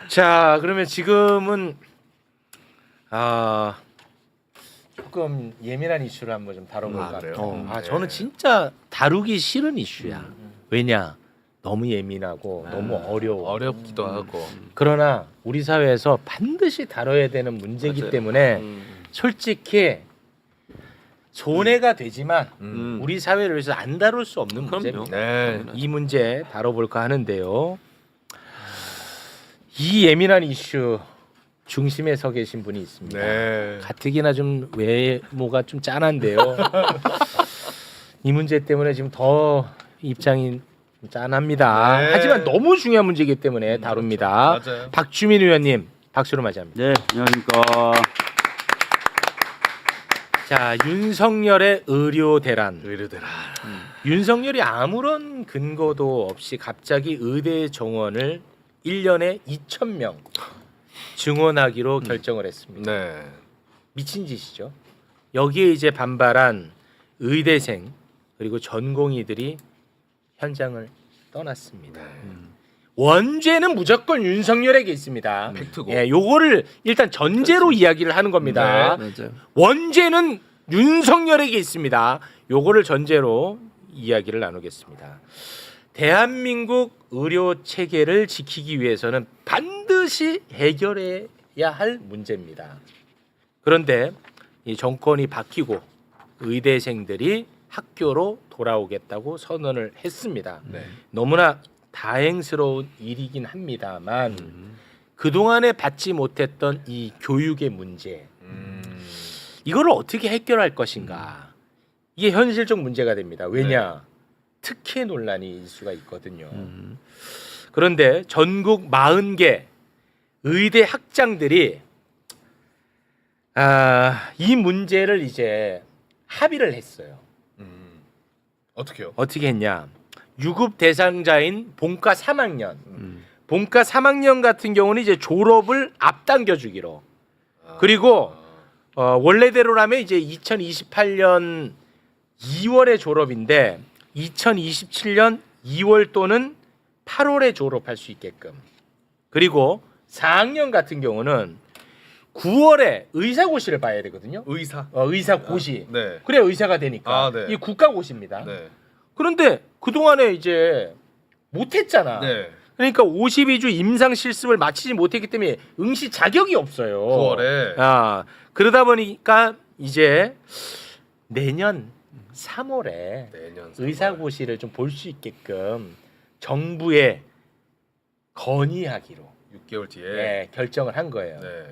자, 그러면 지금은 조금 예민한 이슈를 한번 좀 다뤄볼까. 그래요? 저는 진짜 다루기 싫은 이슈야. 왜냐? 너무 예민하고 너무 어려워. 어렵기도 하고. 그러나 우리 사회에서 반드시 다뤄야 되는 문제이기 맞아요. 때문에 솔직히 손해가 되지만 음. 우리 사회를 위해서 안 다룰 수 없는 문제입니다. 네. 이 문제 다뤄볼까 하는데요. 이 예민한 이슈 중심에 서 계신 분이 있습니다. 네. 가뜩이나 좀 외모가 좀 짠한데요. 이 문제 때문에 지금 더 입장이 좀 짠합니다. 네. 하지만 너무 중요한 문제이기 때문에 다룹니다. 그렇죠. 맞아요. 박주민 의원님 박수로 맞이합니다. 네, 안녕하십니까. 자, 윤석열의 의료 대란. 의료대란. 윤석열이 아무런 근거도 없이 갑자기 의대 정원을 1년에 2,000명 증원하기로 결정을 했습니다. 네. 미친 짓이죠. 여기에 이제 반발한 의대생 그리고 전공의들이 현장을 떠났습니다. 원죄는 무조건 윤석열에게 있습니다. 팩트고. 예, 요거를 일단 전제로 이야기를 하는 겁니다. 맞아요. 원죄는 윤석열에게 있습니다. 요거를 전제로 이야기를 나누겠습니다. 대한민국 의료 체계를 지키기 위해서는 반드시 해결해야 할 문제입니다. 그런데 이 정권이 바뀌고 의대생들이 학교로 돌아오겠다고 선언을 했습니다. 네. 너무나 다행스러운 일이긴 합니다만 그동안에 받지 못했던 이 교육의 문제 이거를 어떻게 해결할 것인가 이게 현실적 문제가 됩니다. 왜냐? 특혜 논란이 일 수가 있거든요. 그런데 전국 40개 의대 학장들이 이 문제를 이제 합의를 했어요. 어떻게요? 어떻게 했냐? 유급 대상자인 본과 3학년, 본과 3학년 같은 경우는 이제 졸업을 앞당겨 주기로. 그리고 원래대로라면 이제 2028년 2월에 졸업인데 2027년 2월 또는 8월에 졸업할 수 있게끔. 그리고 4학년 같은 경우는 9월에 의사고시를 봐야 되거든요. 의사. 의사고시. 네. 그래 의사가 되니까. 네. 이 국가고시입니다. 네. 그런데 그동안에 이제 못했잖아. 네. 그러니까 52주 임상 실습을 마치지 못했기 때문에 응시 자격이 없어요. 9월에. 그러다 보니까 이제 내년 3월에 내년 3월. 의사고시를 좀 볼 수 있게끔 정부에 건의하기로 6개월 뒤에. 네, 결정을 한 거예요. 네.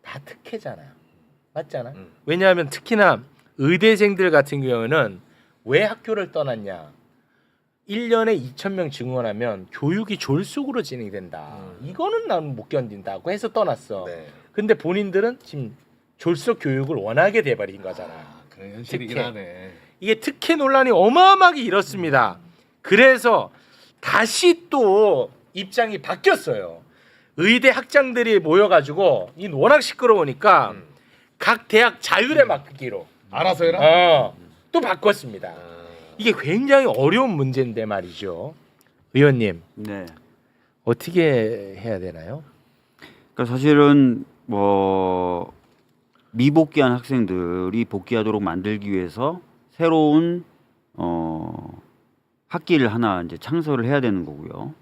다 특혜잖아. 맞잖아. 음. 왜냐하면 특히나 의대생들 같은 경우는 왜 학교를 떠났냐? 1년에 2,000명 증원하면 교육이 졸속으로 진행이 된다. 이거는 나는 못 견딘다고 해서 떠났어. 네. 근데 본인들은 지금 졸속 교육을 원하게 돼버린 거잖아. 그런 현실이긴 특혜. 하네. 이게 특혜 논란이 어마어마하게 일었습니다. 그래서 다시 또 입장이 바뀌었어요. 의대 학장들이 모여가지고 이 워낙 시끄러우니까 각 대학 자율에 맡기로 알아서 해라. 또 바꿨습니다. 이게 굉장히 어려운 문제인데 말이죠. 의원님 네. 어떻게 해야 되나요? 그러니까 사실은 뭐 미복귀한 학생들이 복귀하도록 만들기 위해서 새로운 학기를 하나 이제 창설을 해야 되는 거고요.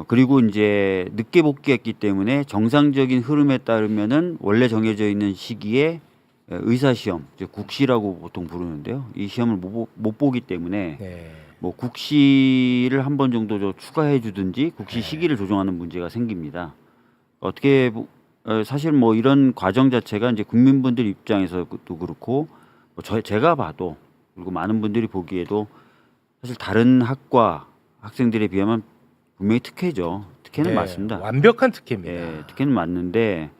그리고 이제 늦게 복귀했기 때문에 정상적인 흐름에 따르면은 원래 정해져 있는 시기에 의사 시험, 즉 국시라고 보통 부르는데요. 이 시험을 못 보기 때문에 네. 뭐 국시를 한 번 정도 추가해 주든지 국시 시기를 조정하는 문제가 생깁니다. 어떻게 사실 뭐 이런 과정 자체가 이제 국민분들 입장에서도 그렇고 제가 봐도 그리고 많은 분들이 보기에도 사실 다른 학과 학생들에 비하면 분명히 특혜죠. 특혜는 네, 맞습니다. 완벽한 특혜입니다. 예, 특혜는 맞는데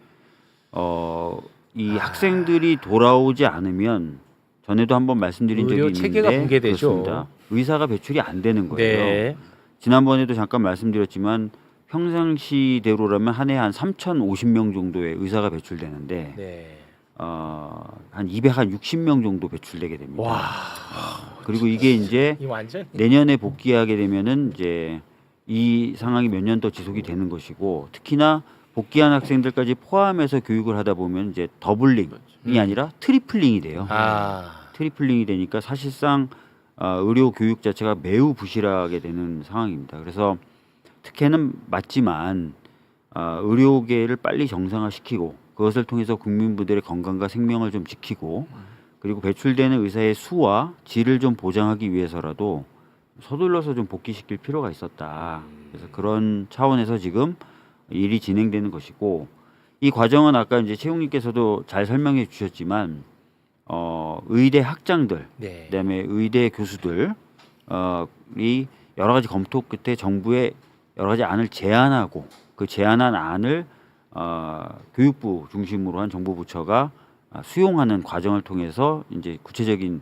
이 학생들이 돌아오지 않으면 전에도 한번 말씀드린 적이 의료 있는데 체계가 붕괴되죠. 그렇습니다. 의사가 배출이 안 되는 거예요. 네. 지난번에도 잠깐 말씀드렸지만 평상시대로라면 한 해 한 3,050명 정도의 의사가 배출되는데 네. 한 260명 정도 배출되게 됩니다. 와. 그리고 이게 이제 이 완전 내년에 복귀하게 되면은 이제 이 상황이 몇 년 더 지속이 되는 것이고 특히나 복귀한 학생들까지 포함해서 교육을 하다 보면 이제 더블링이 아니라 트리플링이 돼요. 트리플링이 되니까 사실상 의료 교육 자체가 매우 부실하게 되는 상황입니다. 그래서 특혜는 맞지만 의료계를 빨리 정상화시키고 그것을 통해서 국민분들의 건강과 생명을 좀 지키고 그리고 배출되는 의사의 수와 질을 좀 보장하기 위해서라도 서둘러서 좀 복귀시킬 필요가 있었다. 그래서 그런 차원에서 지금 일이 진행되는 것이고 이 과정은 아까 이제 채용님께서도 잘 설명해 주셨지만 의대 학장들, 네. 그다음에 의대 교수들이 여러 가지 검토 끝에 정부에 여러 가지 안을 제안하고 그 제안한 안을 교육부 중심으로 한 정부 부처가 수용하는 과정을 통해서 이제 구체적인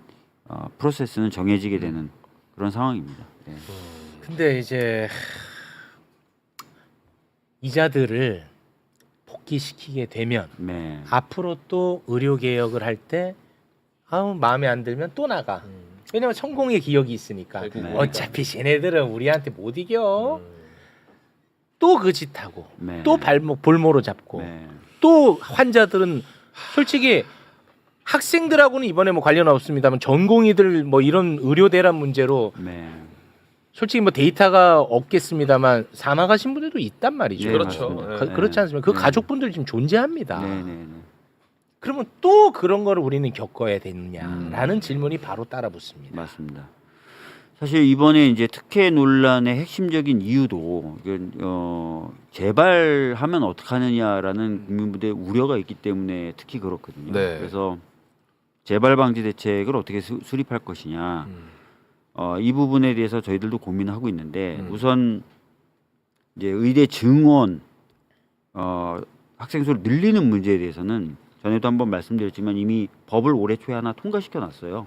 프로세스는 정해지게 되는 그런 상황입니다. 네. 근데 이제 이자들을 복귀시키게 되면 네. 앞으로 또 의료 개혁을 할 때 마음에 안 들면 또 나가. 왜냐면 성공의 기억이 있으니까. 네. 어차피 쟤네들은 우리한테 못 이겨. 또 그 짓 하고 네. 또 발목 볼모로 잡고 네. 또 환자들은 솔직히 학생들하고는 이번에 뭐 관련 없습니다만 전공의들 뭐 이런 의료 대란 문제로 네. 솔직히 뭐 데이터가 없겠습니다만 사망하신 분들도 있단 말이죠. 네, 그렇죠. 맞습니다. 네. 그렇지 않습니까? 그 네. 가족분들 지금 존재합니다. 네, 네, 네. 그러면 또 그런 거를 우리는 겪어야 되느냐라는 질문이 바로 따라 붙습니다. 맞습니다. 사실 이번에 이제 특혜 논란의 핵심적인 이유도 재발하면 어떡하느냐라는 국민분들의 우려가 있기 때문에 특히 그렇거든요. 네. 그래서 재발 방지 대책을 어떻게 수립할 것이냐 이 부분에 대해서 저희들도 고민하고 있는데 우선 이제 의대 증원 학생 수를 늘리는 문제에 대해서는 전에도 한번 말씀드렸지만 이미 법을 올해 초에 하나 통과시켜 놨어요.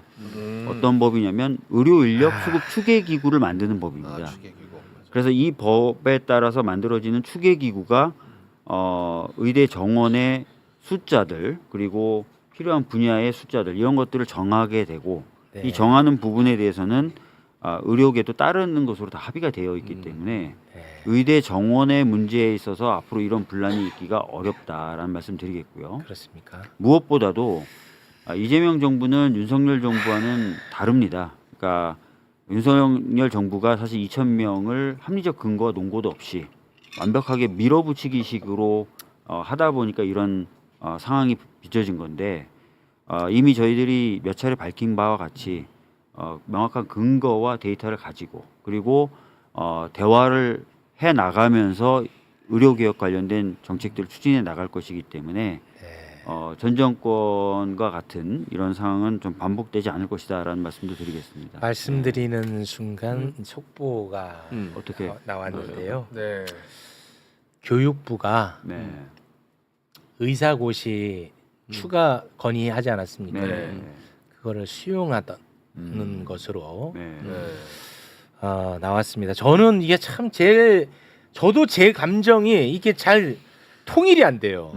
어떤 법이냐면 의료 인력 수급 추계 기구를 만드는 법입니다. 그래서 이 법에 따라서 만들어지는 추계 기구가 의대 정원의 숫자들 그리고 필요한 분야의 숫자들 이런 것들을 정하게 되고 네. 이 정하는 부분에 대해서는 의료계도 따르는 것으로 다 합의가 되어 있기 때문에 네. 의대 정원의 문제에 있어서 앞으로 이런 분란이 있기가 어렵다라는 말씀 드리겠고요. 그렇습니까? 무엇보다도 이재명 정부는 윤석열 정부와는 다릅니다. 그러니까 윤석열 정부가 사실 2,000명을 합리적 근거와 논거도 없이 완벽하게 밀어붙이기식으로 하다 보니까 이런 상황이 빚어진 건데 이미 저희들이 몇 차례 밝힌 바와 같이 명확한 근거와 데이터를 가지고 그리고 대화를 해 나가면서 의료개혁 관련된 정책들을 추진해 나갈 것이기 때문에 전 정권과 같은 이런 상황은 좀 반복되지 않을 것이다라는 말씀도 드리겠습니다. 말씀드리는 순간 속보가 어떻게 나왔는데요. 네. 교육부가 네. 의사고시 추가 건의하지 않았습니까? 네. 그거를 수용하던 것으로 네. 나왔습니다. 저는 이게 참 저도 제 감정이 이게 잘 통일이 안 돼요.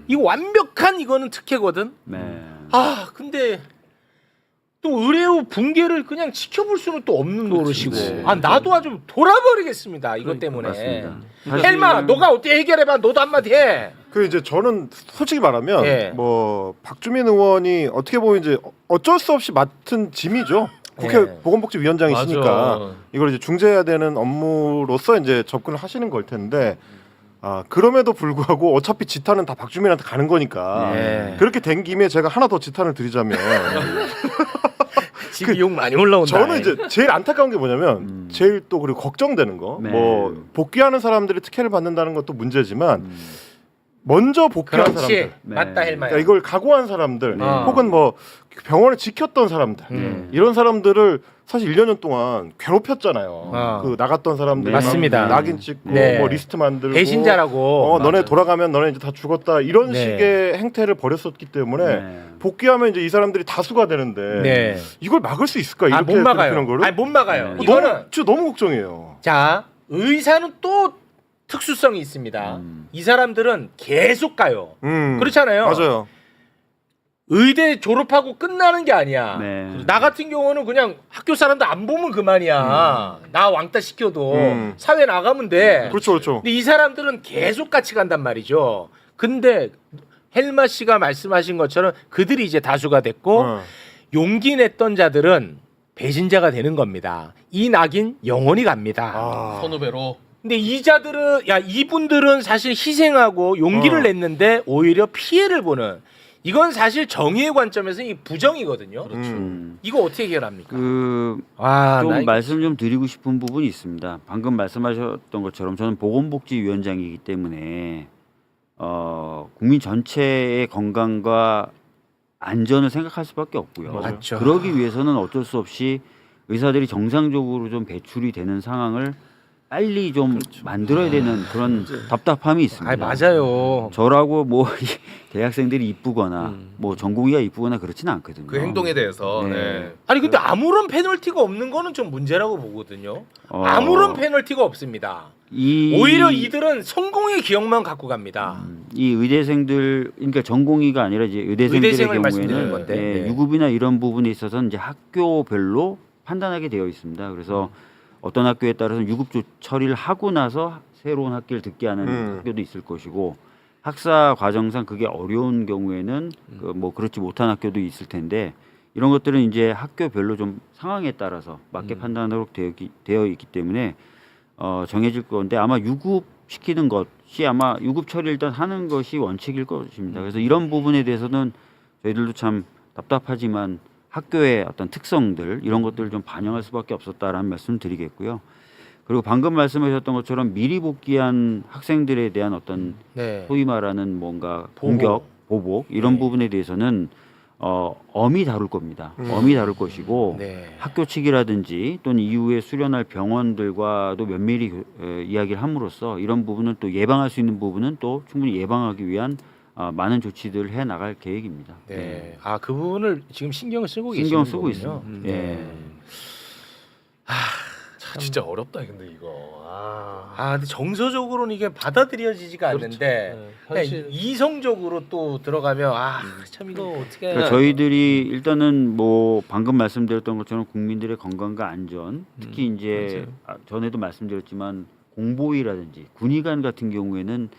이거 완벽한 이거는 특혜거든. 네. 근데 또 의료 붕괴를 그냥 지켜볼 수는 또 없는 노릇이고. 그치. 나도 아주 돌아버리겠습니다. 이것 때문에. 맞습니다. 헬마, 너가 어떻게 해결해봐. 너도 한마디 해. 그 이제 저는 솔직히 말하면 예. 뭐 박주민 의원이 어떻게 보면 이제 어쩔 수 없이 맡은 짐이죠. 국회 예. 보건복지위원장이시니까 맞아. 이걸 이제 중재해야 되는 업무로서 이제 접근을 하시는 걸 텐데 그럼에도 불구하고 어차피 지탄은 다 박주민한테 가는 거니까 예. 그렇게 된 김에 제가 하나 더 지탄을 드리자면 지금 욕 많이 올라온다. 저는 이제 제일 안타까운 게 뭐냐면 제일 또 그리고 걱정되는 거 네. 뭐 복귀하는 사람들이 특혜를 받는다는 것도 문제지만 먼저 복귀한 그렇지. 사람들 맞다 헬마야. 그러니까 이걸 각오한 사람들 네. 혹은 뭐 병원을 지켰던 사람들 이런 사람들을 사실 1년 동안 괴롭혔잖아요. 그 나갔던 사람들 네. 맞습니다. 낙인 찍고 네. 뭐 리스트 만들고 배신자라고. 너네 맞아요. 돌아가면 너네 이제 다 죽었다 이런 네. 식의 행태를 벌였었기 때문에 네. 복귀하면 이제 이 사람들이 다수가 되는데 네. 이걸 막을 수 있을까 이렇게 못 막아요. 괴롭히는 거를 못 막아요. 네. 이거는 진짜 너무 걱정이에요. 자 의사는 또 특수성이 있습니다. 이 사람들은 계속 가요. 그렇잖아요. 맞아요. 의대 졸업하고 끝나는 게 아니야. 네. 나 같은 경우는 그냥 학교 사람들 안 보면 그만이야. 나 왕따 시켜도 사회 나가면 돼. 그렇죠, 그렇죠. 근데 이 사람들은 계속 같이 간단 말이죠. 근데 헬마 씨가 말씀하신 것처럼 그들이 이제 다수가 됐고 용기 냈던 자들은 배신자가 되는 겁니다. 이 낙인 영원히 갑니다. 아, 선후배로. 근데 이자들은 이분들은 사실 희생하고 용기를 냈는데 오히려 피해를 보는 이건 사실 정의의 관점에서 이 부정이거든요. 이거 어떻게 해결합니까? 좀 나 이거 말씀 좀 드리고 싶은 부분이 있습니다. 방금 말씀하셨던 것처럼 저는 보건복지위원장이기 때문에 국민 전체의 건강과 안전을 생각할 수밖에 없고요. 맞죠. 그러기 위해서는 어쩔 수 없이 의사들이 정상적으로 좀 배출이 되는 상황을 빨리 좀 만들어야 되는 그런 답답함이 있습니다. 맞아요. 저라고 뭐 대학생들이 이쁘거나 뭐 전공의가 이쁘거나 그렇지는 않거든요. 그 행동에 대해서. 네. 네. 아니 근데 아무런 페널티가 없는 거는 좀 문제라고 보거든요. 아무런 페널티가 없습니다. 오히려 이들은 성공의 기억만 갖고 갑니다. 이 의대생들 그러니까 전공의가 아니라 이제 의대생들의 의대생을 말씀드리는 경우에는 건데. 유급이나 이런 부분에 있어서는 이제 학교별로 판단하게 되어 있습니다. 그래서 어떤 학교에 따라서는 유급 처리를 하고 나서 새로운 학기를 듣게 하는 학교도 있을 것이고 학사 과정상 그게 어려운 경우에는 뭐 그렇지 못한 학교도 있을 텐데 이런 것들은 이제 학교별로 좀 상황에 따라서 맞게 판단하도록 되어 있기 때문에 정해질 건데 아마 유급 시키는 것이 아마 유급 처리 일단 하는 것이 원칙일 것입니다. 그래서 이런 부분에 대해서는 저희들도 참 답답하지만 학교의 어떤 특성들 이런 것들을 좀 반영할 수밖에 없었다라는 말씀을 드리겠고요. 그리고 방금 말씀하셨던 것처럼 미리 복귀한 학생들에 대한 어떤 소위 말하는 뭔가 공격, 보복 이런 부분에 대해서는 엄히 다룰 겁니다. 엄히 다룰 것이고 학교 측이라든지 또는 이후에 수련할 병원들과도 면밀히 이야기를 함으로써 이런 부분을 또 예방할 수 있는 부분은 또 충분히 예방하기 위한 많은 조치들을 해 나갈 계획입니다. 네. 그 부분을 지금 신경을 쓰고 신경 계시는 쓰고 거군요. 있습니다. 진짜 어렵다 근데 이거. 근데 정서적으로는 이게 받아들여지지가 않는데 그냥 이성적으로 또 들어가면 참 이거 어떻게 그러니까 저희들이 일단은 뭐 방금 말씀드렸던 것처럼 국민들의 건강과 안전, 특히 이제 전에도 말씀드렸지만 공보위라든지 군의관 같은 경우에는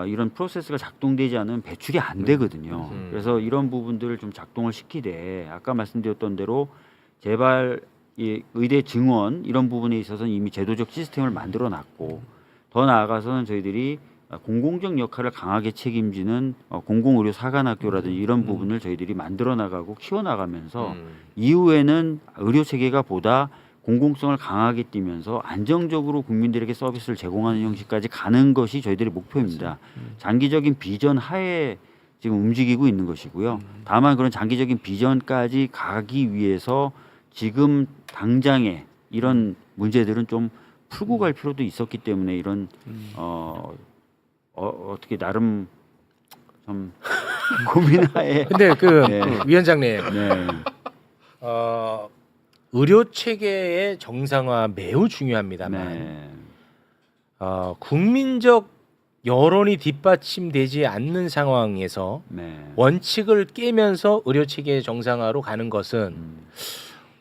이런 프로세스가 작동되지 않으면 배출이 안 되거든요. 그래서 이런 부분들을 좀 작동을 시키되 아까 말씀드렸던 대로 제발 이 의대 증원 이런 부분에 있어서는 이미 제도적 시스템을 만들어 놨고 더 나아가서는 저희들이 공공적 역할을 강하게 책임지는 공공의료 사관학교라든지 이런 부분을 저희들이 만들어 나가고 키워 나가면서 이후에는 의료 체계가 보다 공공성을 강하게 띠면서 안정적으로 국민들에게 서비스를 제공하는 형식까지 가는 것이 저희들의 목표입니다. 장기적인 비전 하에 지금 움직이고 있는 것이고요. 다만 그런 장기적인 비전까지 가기 위해서 지금 당장에 이런 문제들은 좀 풀고 갈 필요도 있었기 때문에 이런 어떻게 나름 좀 고민하에. 근데 위원장님 의료 체계의 정상화 매우 중요합니다만 국민적 여론이 뒷받침되지 않는 상황에서 원칙을 깨면서 의료 체계의 정상화로 가는 것은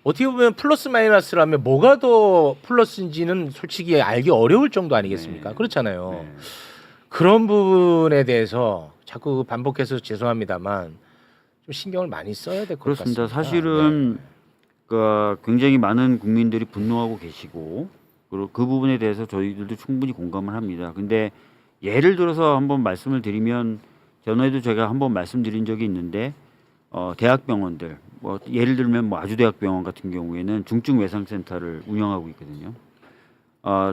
어떻게 보면 플러스 마이너스라면 뭐가 더 플러스인지는 솔직히 알기 어려울 정도 아니겠습니까? 그렇잖아요. 그런 부분에 대해서 자꾸 반복해서 죄송합니다만 좀 신경을 많이 써야 될 것 같습니다. 그렇습니다. 사실은 굉장히 많은 국민들이 분노하고 계시고 그리고 그 부분에 대해서 저희들도 충분히 공감을 합니다. 근데 예를 들어서 한번 말씀을 드리면 전에도 제가 한번 말씀드린 적이 있는데 대학병원들 뭐 예를 들면 뭐 아주대학병원 같은 경우에는 중증외상센터를 운영하고 있거든요.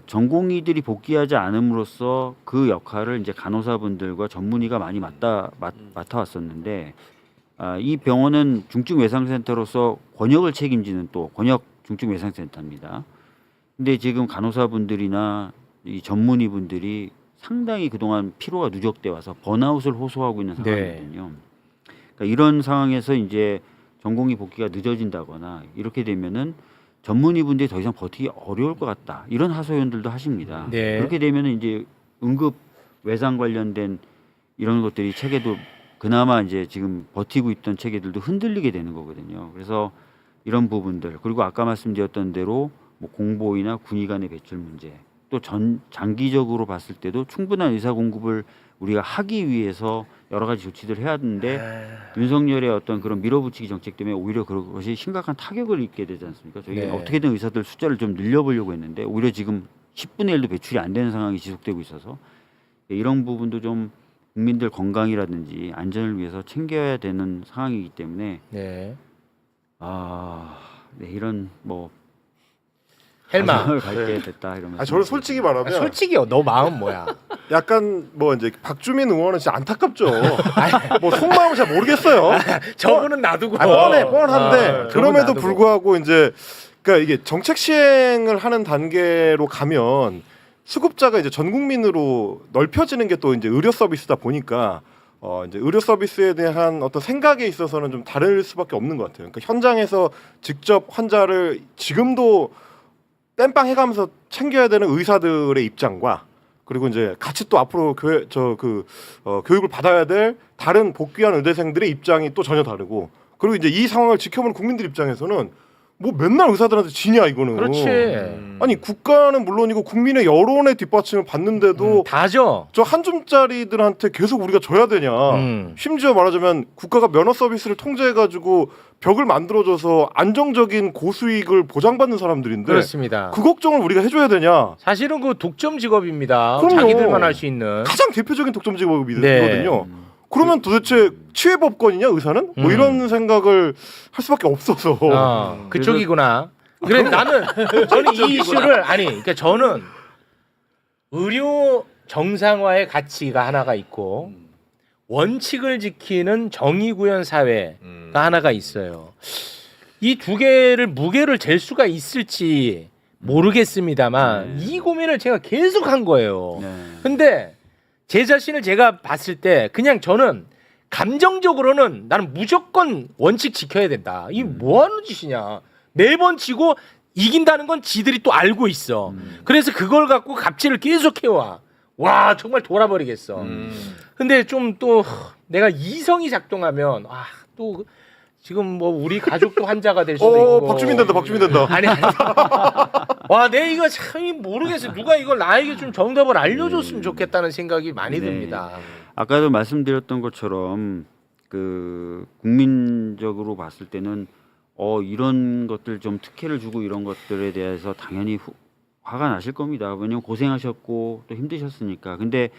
전공의들이 복귀하지 않음으로써 그 역할을 이제 간호사분들과 전문의가 많이 맡아왔었는데 이 병원은 중증외상센터로서 권역을 책임지는 또 권역 중증외상센터입니다. 근데 지금 간호사분들이나 이 전문의분들이 상당히 그동안 피로가 누적돼 와서 번아웃을 호소하고 있는 상황이거든요. 그러니까 이런 상황에서 이제 전공의 복귀가 늦어진다거나 이렇게 되면은 전문의분들이 더 이상 버티기 어려울 것 같다. 이런 하소연들도 하십니다. 그렇게 되면은 이제 응급 외상 관련된 이런 것들이 체계도 그나마 이제 지금 버티고 있던 체계들도 흔들리게 되는 거거든요. 그래서 이런 부분들 그리고 아까 말씀드렸던 대로 뭐 공보위나 군의 간의 배출 문제 또 장기적으로 봤을 때도 충분한 의사 공급을 우리가 하기 위해서 여러 가지 조치들을 해야 하는데 윤석열의 어떤 그런 밀어붙이기 정책 때문에 오히려 그것이 심각한 타격을 입게 되지 않습니까? 저희가 네. 어떻게든 의사들 숫자를 좀 늘려보려고 했는데 오히려 지금 10분의 1도 배출이 안 되는 상황이 지속되고 있어서 이런 부분도 좀 국민들 건강이라든지 안전을 위해서 챙겨야 되는 상황이기 때문에 네. 네, 이런 뭐 헬마. 가정을 갈게 됐다 이러면서 아 저는 솔직히 말하면 솔직히요. 너 마음 뭐야? 약간 뭐 이제 박주민 의원은 진짜 안타깝죠. 뭐 속마음을 잘 모르겠어요. 저분은 놔두고. 뻔한데 저분 그럼에도 놔두고. 불구하고 이제 그러니까 이게 정책 시행을 하는 단계로 가면 수급자가 이제 전 국민으로 넓혀지는 게 또 이제 의료 서비스다 보니까 이제 의료 서비스에 대한 어떤 생각에 있어서는 좀 다를 수밖에 없는 것 같아요. 그러니까 현장에서 직접 환자를 지금도 땜빵 해가면서 챙겨야 되는 의사들의 입장과 그리고 이제 같이 또 앞으로 교육을 받아야 될 다른 복귀한 의대생들의 입장이 또 전혀 다르고 그리고 이제 이 상황을 지켜보는 국민들 입장에서는 뭐 맨날 의사들한테 지냐 이거는. 그렇지. 아니 국가는 물론이고 국민의 여론의 뒷받침을 받는데도 다죠. 저 한 줌짜리들한테 계속 우리가 줘야 되냐. 심지어 말하자면 국가가 면허 서비스를 통제해가지고 벽을 만들어줘서 안정적인 고수익을 보장받는 사람들인데 그렇습니다. 그 걱정을 우리가 해줘야 되냐. 사실은 그 독점 직업입니다. 그럼요. 자기들만 할 수 있는. 가장 대표적인 독점 직업이거든요. 네. 그러면 도대체 치외법권이냐 의사는? 뭐 이런 생각을 할 수밖에 없어서. 그쪽이구나. 그래 저는 이 이슈를 그러니까 저는 의료 정상화의 가치가 하나가 있고 원칙을 지키는 정의구현 사회가 하나가 있어요. 이 두 개를 무게를 잴 수가 있을지 모르겠습니다만 이 고민을 제가 계속 한 거예요. 네. 근데 제 자신을 제가 봤을 때 그냥 저는 감정적으로는 나는 무조건 원칙 지켜야 된다. 이게 뭐 하는 짓이냐. 매번 지고 이긴다는 건 지들이 또 알고 있어. 그래서 그걸 갖고 갑질을 계속 해와. 와 정말 돌아버리겠어. 근데 좀 또 내가 이성이 작동하면 또 지금 뭐 우리 가족도 환자가 될 수도 있고. 박주민 된다. 아니. 와, 내 이거 참 모르겠어. 누가 이걸 나에게 좀 정답을 알려줬으면 좋겠다는 생각이 많이 네. 듭니다. 아까도 말씀드렸던 것처럼 그 국민적으로 봤을 때는 이런 것들 좀 특혜를 주고 이런 것들에 대해서 당연히 화가 나실 겁니다. 왜냐면 고생하셨고 또 힘드셨으니까. 근데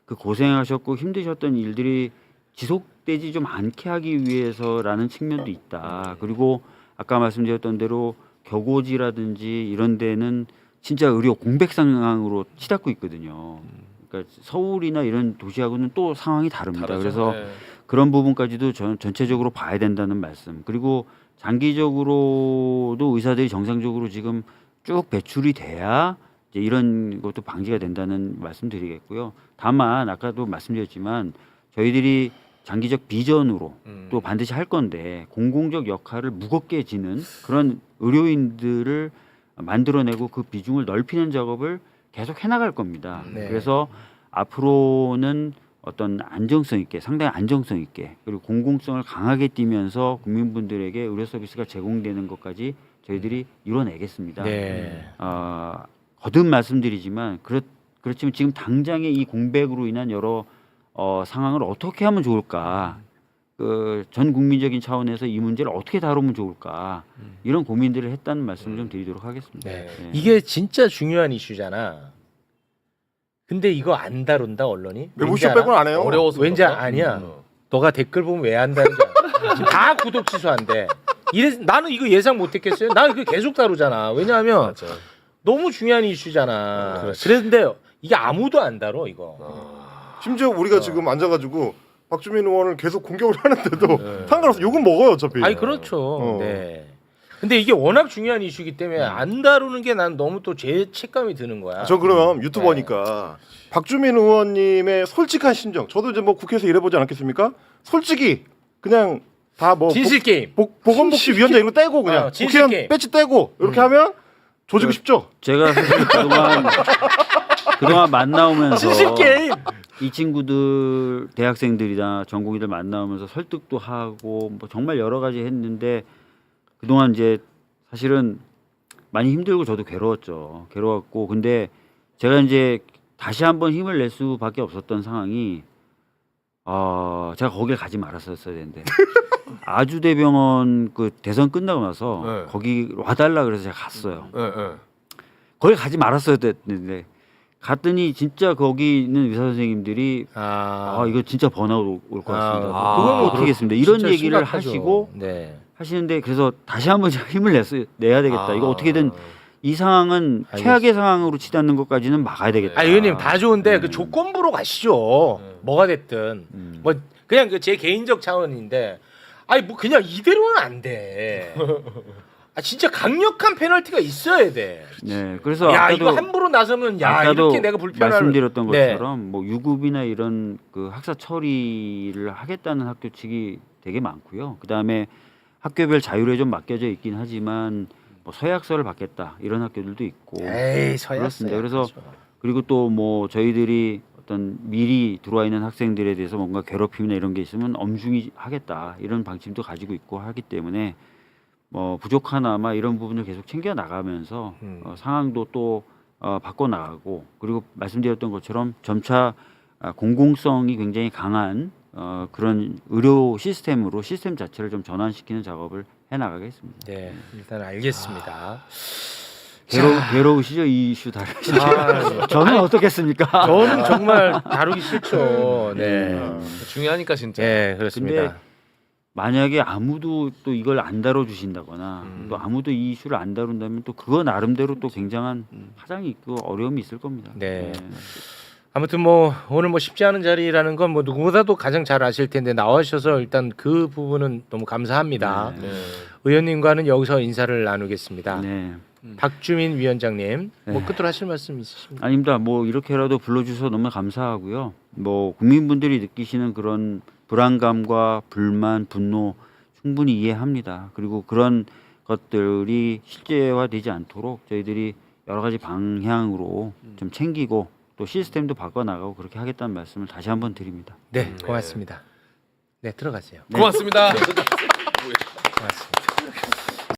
그 고생하셨고 힘드셨던 일들이 지속되지 좀 않게 하기 위해서라는 측면도 있다. 그리고 아까 말씀드렸던 대로 격오지라든지 이런 데는 진짜 의료 공백 상황으로 치닫고 있거든요. 그러니까 서울이나 이런 도시하고는 또 상황이 다릅니다. 다르죠. 그래서 네. 그런 부분까지도 전체적으로 봐야 된다는 말씀. 그리고 장기적으로도 의사들이 정상적으로 지금 쭉 배출이 돼야 이제 이런 것도 방지가 된다는 말씀드리겠고요. 다만 아까도 말씀드렸지만 저희들이 장기적 비전으로 또 반드시 할 건데 공공적 역할을 무겁게 지는 그런 의료인들을 만들어내고 그 비중을 넓히는 작업을 계속 해나갈 겁니다. 네. 그래서 앞으로는 어떤 안정성 있게 상당히 안정성 있게 그리고 공공성을 강하게 띠면서 국민분들에게 의료 서비스가 제공되는 것까지 저희들이 이뤄내겠습니다. 네. 거듭 말씀드리지만 그렇지만 지금 당장의 이 공백으로 인한 여러 상황을 어떻게 하면 좋을까? 전 국민적인 차원에서 이 문제를 어떻게 다루면 좋을까? 이런 고민들을 했다는 말씀을 좀 드리도록 하겠습니다. 네. 네. 이게 진짜 중요한 이슈잖아. 근데 이거 안 다룬다 언론이? 매부쇼 빼고는 안 해요. 어려워서 왠지 그런가? 아니야. 너가 댓글 보면 왜 안 다른지 알아? 지금 다 구독 취소한대. 나는 이거 예상 못했겠어요. 나는 이거 계속 다루잖아. 왜냐하면 맞아. 너무 중요한 이슈잖아. 그런데 이게 아무도 안 다뤄 이거. 심지어 우리가 지금 앉아가지고 박주민 의원을 계속 공격을 하는데도 상관없어. 욕은 먹어요 어차피. 아니 그렇죠. 네. 근데 이게 워낙 중요한 이슈이기 때문에 안 다루는 게 난 너무 또 죄책감이 드는 거야. 저 그럼 유튜버니까 박주민 의원님의 솔직한 심정. 저도 이제 뭐 국회에서 일해보지 않았겠습니까? 솔직히 그냥 다 뭐 진실 게임. 보건복지위원장 이런 거 떼고 그냥 진실 국회의원 게임. 배지 떼고 이렇게 하면 조지고 싶죠? 제가 사실 그동안 만나오면서 진실 게임. 이 친구들 대학생들이나 전공의들 만나오면서 설득도 하고 뭐 정말 여러 가지 했는데 그동안 이제 사실은 많이 힘들고 저도 괴로웠죠. 괴로웠고 근데 제가 이제 다시 한번 힘을 낼 수밖에 없었던 상황이 제가 거길 가지 말았었어야 되는데 아주대병원 그 대선 끝나고 나서 네. 거기 와달라 그래서 제가 갔어요. 예, 예. 거기 가지 말았어야 됐는데 갔더니 진짜 거기 있는 의사 선생님들이 이거 진짜 번아웃 올 것 같습니다. 그건 못 하겠습니다. 이런 진짜 얘기를 심각하죠. 하시고 네. 하시는데 그래서 다시 한번 제가 힘을 내야 되겠다. 이거 어떻게든 이 상황은 알겠습니다. 최악의 상황으로 치닫는 것까지는 막아야 되겠다. 아 의원님 다 좋은데 그 조건부로 가시죠. 뭐가 됐든 뭐 그냥 그 제 개인적 차원인데 아니 뭐 그냥 이대로는 안 돼. 아 진짜 강력한 페널티가 있어야 돼. 네, 그래서 야 아까도 이거 함부로 나서면 야 아까도 이렇게 내가 불편할 말씀드렸던 네. 것처럼 뭐 유급이나 이런 그 학사 처리를 하겠다는 학교 측이 되게 많고요. 그 다음에 학교별 자율에 좀 맡겨져 있긴 하지만 뭐 서약서를 받겠다 이런 학교들도 있고 에이 서약서야. 그렇습니다. 그래서 그리고 또 뭐 저희들이 어떤 미리 들어와 있는 학생들에 대해서 뭔가 괴롭힘이나 이런 게 있으면 엄중히 하겠다 이런 방침도 가지고 있고 하기 때문에 뭐 부족하나마 이런 부분을 계속 챙겨 나가면서 상황도 또 바꿔 나가고 그리고 말씀드렸던 것처럼 점차 공공성이 굉장히 강한 그런 의료 시스템으로 시스템 자체를 좀 전환시키는 작업을 해 나가겠습니다. 네 일단 알겠습니다. 괴로우시죠 이 이슈 다루시죠? 아, 저는 어떻겠습니까? 저는 정말 다루기 싫죠. 네. 중요하니까 진짜. 네 그렇습니다. 근데 만약에 아무도 또 이걸 안 다뤄주신다거나 또 아무도 이 이슈를 안 다룬다면 또 그거 나름대로 또 굉장한 파장이 있고 어려움이 있을 겁니다. 네. 아무튼 뭐 오늘 뭐 쉽지 않은 자리라는 건 뭐 누구보다도 가장 잘 아실 텐데 나와주셔서 일단 그 부분은 너무 감사합니다. 네. 의원님과는 여기서 인사를 나누겠습니다. 네. 박주민 위원장님 뭐 네. 끝으로 하실 말씀 있으십니까? 아닙니다. 뭐 이렇게라도 불러주셔서 너무 감사하고요. 뭐 국민분들이 느끼시는 그런 불안감과 불만, 분노 충분히 이해합니다. 그리고 그런 것들이 실제화되지 않도록 저희들이 여러 가지 방향으로 좀 챙기고 또 시스템도 바꿔나가고 그렇게 하겠다는 말씀을 다시 한번 드립니다. 네 고맙습니다. 네 들어가세요. 고맙습니다.